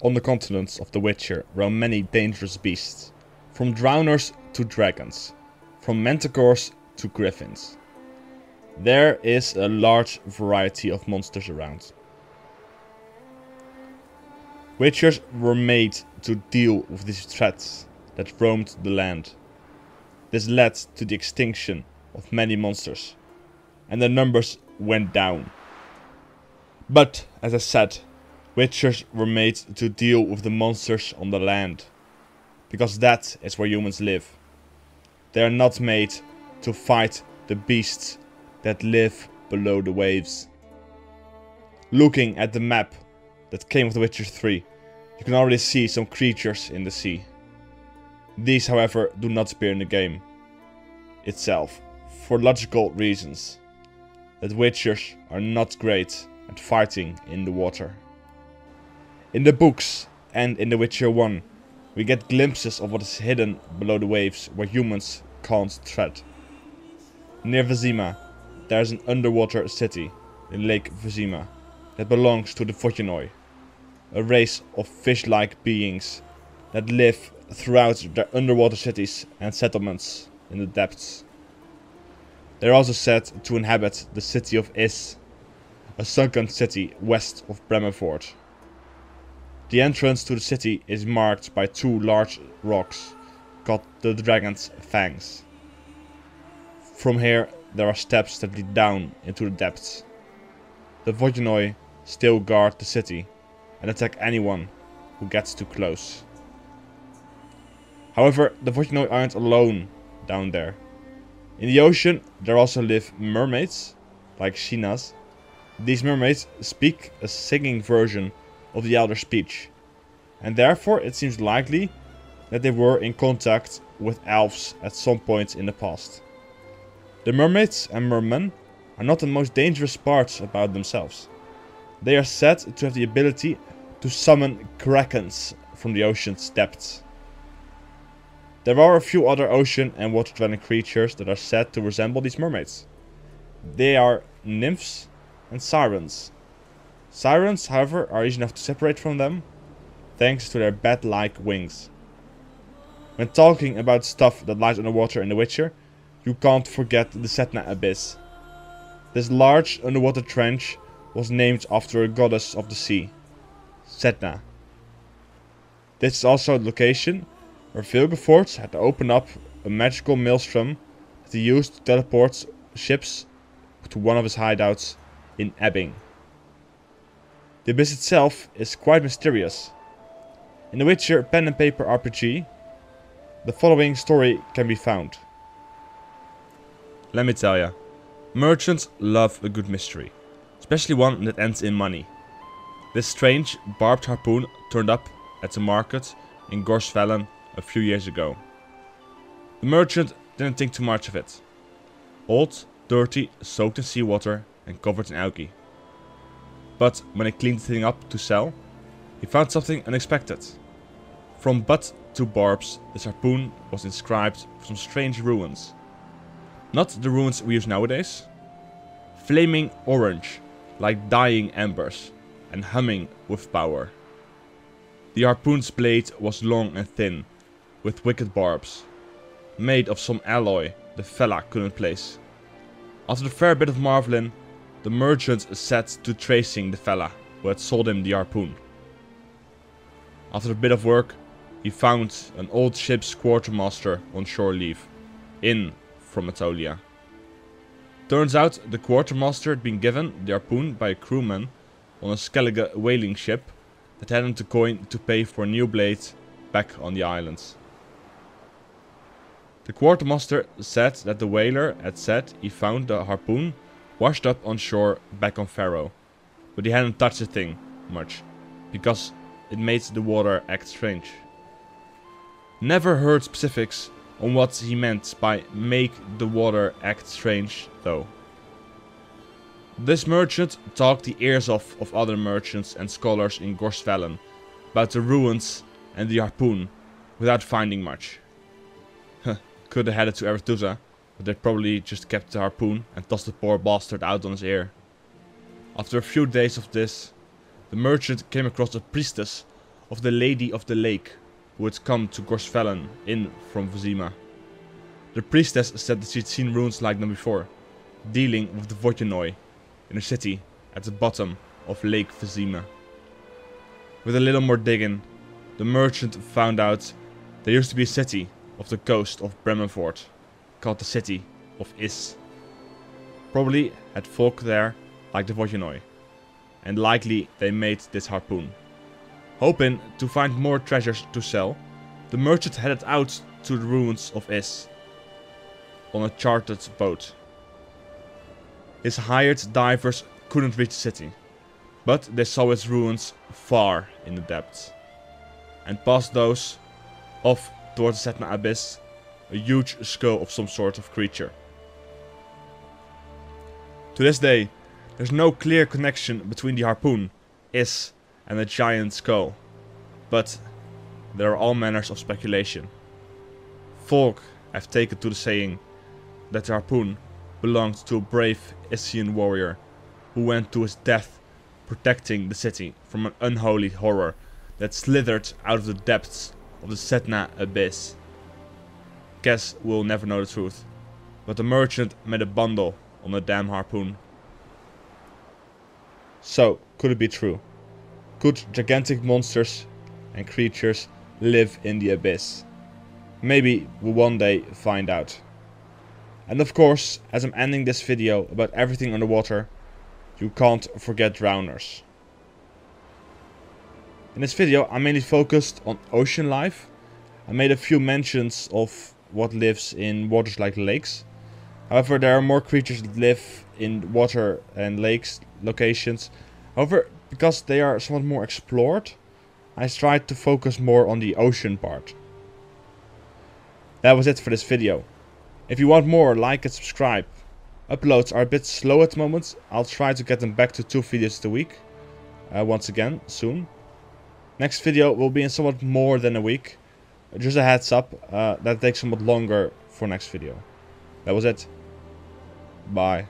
On the continents of The Witcher roam many dangerous beasts, from drowners to dragons, from manticores to griffins. There is a large variety of monsters around. Witchers were made to deal with these threats that roamed the land. This led to the extinction of many monsters, and their numbers went down. But, as I said, Witchers were made to deal with the monsters on the land, because that is where humans live. They are not made to fight the beasts that live below the waves. Looking at the map that came with The Witcher 3, you can already see some creatures in the sea. These, however, do not appear in the game itself, for logical reasons. That Witchers are not great at fighting in the water. In the books and in The Witcher 1, we get glimpses of what is hidden below the waves where humans can't tread. Near Vizima, there is an underwater city in Lake Vizima that belongs to the Voginoi, a race of fish-like beings that live throughout their underwater cities and settlements in the depths. They are also said to inhabit the city of Is, a sunken city west of Bremerford. The entrance to the city is marked by two large rocks called the Dragon's Fangs. From here there are steps that lead down into the depths. The Voginoi still guard the city and attack anyone who gets too close. However, the Voginoi aren't alone down there. In the ocean there also live mermaids, like Shinas. These mermaids speak a singing version of the Elder speech, and therefore it seems likely that they were in contact with elves at some point in the past. The mermaids and mermen are not the most dangerous parts about themselves. They are said to have the ability to summon krakens from the ocean's depths. There are a few other ocean and water-dwelling creatures that are said to resemble these mermaids. They are nymphs and sirens. Sirens, however, are easy enough to separate from them, thanks to their bat-like wings. When talking about stuff that lies underwater in The Witcher, you can't forget the Setna Abyss. This large underwater trench was named after a goddess of the sea, Setna. This is also the location where Vilgefortz had to open up a magical maelstrom that he used to teleport ships to one of his hideouts in Ebbing. The abyss itself is quite mysterious. In The Witcher pen and paper RPG, the following story can be found. Let me tell ya, merchants love a good mystery, especially one that ends in money. This strange barbed harpoon turned up at the market in Gorsvellen a few years ago. The merchant didn't think too much of it. Old, dirty, soaked in seawater and covered in algae. But when he cleaned the thing up to sell, he found something unexpected. From butt to barbs, this harpoon was inscribed with some strange runes. Not the runes we use nowadays. Flaming orange, like dying embers, and humming with power. The harpoon's blade was long and thin, with wicked barbs, made of some alloy the fella couldn't place. After a fair bit of marveling, the merchant set to tracing the fella who had sold him the harpoon. After a bit of work, he found an old ship's quartermaster on shore leave, in from Atolia. Turns out the quartermaster had been given the harpoon by a crewman on a Skellige whaling ship that hadn't the coin to pay for a new blade back on the islands. The quartermaster said that the whaler had said he found the harpoon washed up on shore back on Faroe, but he hadn't touched the thing much, because it made the water act strange. Never heard specifics on what he meant by make the water act strange though. This merchant talked the ears off of other merchants and scholars in Gorsvellen about the ruins and the harpoon without finding much. Could have headed to Aretusa, but they probably just kept the harpoon and tossed the poor bastard out on his ear. After a few days of this, the merchant came across a priestess of the Lady of the Lake, who had come to Gorsvellen in from Vizima. The priestess said that she'd seen runes like them before, dealing with the Vodjanoi in a city at the bottom of Lake Vizima. With a little more digging, the merchant found out there used to be a city off the coast of Bremenvoort, called the City of Is. Probably had folk there like the Vodjanoi, and likely they made this harpoon. Hoping to find more treasures to sell, the merchant headed out to the ruins of Is on a chartered boat. His hired divers couldn't reach the city, but they saw its ruins far in the depths, and past those, off towards the Setna Abyss, a huge skull of some sort of creature. To this day, there's no clear connection between the harpoon, Is, and the giant skull, but there are all manners of speculation. Folk have taken to the saying that the harpoon belonged to a brave Isian warrior who went to his death protecting the city from an unholy horror that slithered out of the depths of the Setna Abyss. Guess we'll never know the truth, but the merchant made a bundle on the damn harpoon. So, could it be true? Could gigantic monsters and creatures live in the abyss? Maybe we'll one day find out. And of course, as I'm ending this video about everything underwater, you can't forget drowners. In this video I mainly focused on ocean life. I made a few mentions of what lives in waters like lakes. However, there are more creatures that live in water and lakes locations. However, because they are somewhat more explored, I tried to focus more on the ocean part. That was it for this video. If you want more, like and subscribe. Uploads are a bit slow at the moment. I'll try to get them back to 2 videos a week. Once again, soon. Next video will be in somewhat more than a week. Just a heads up, that takes somewhat longer for next video. That was it. Bye.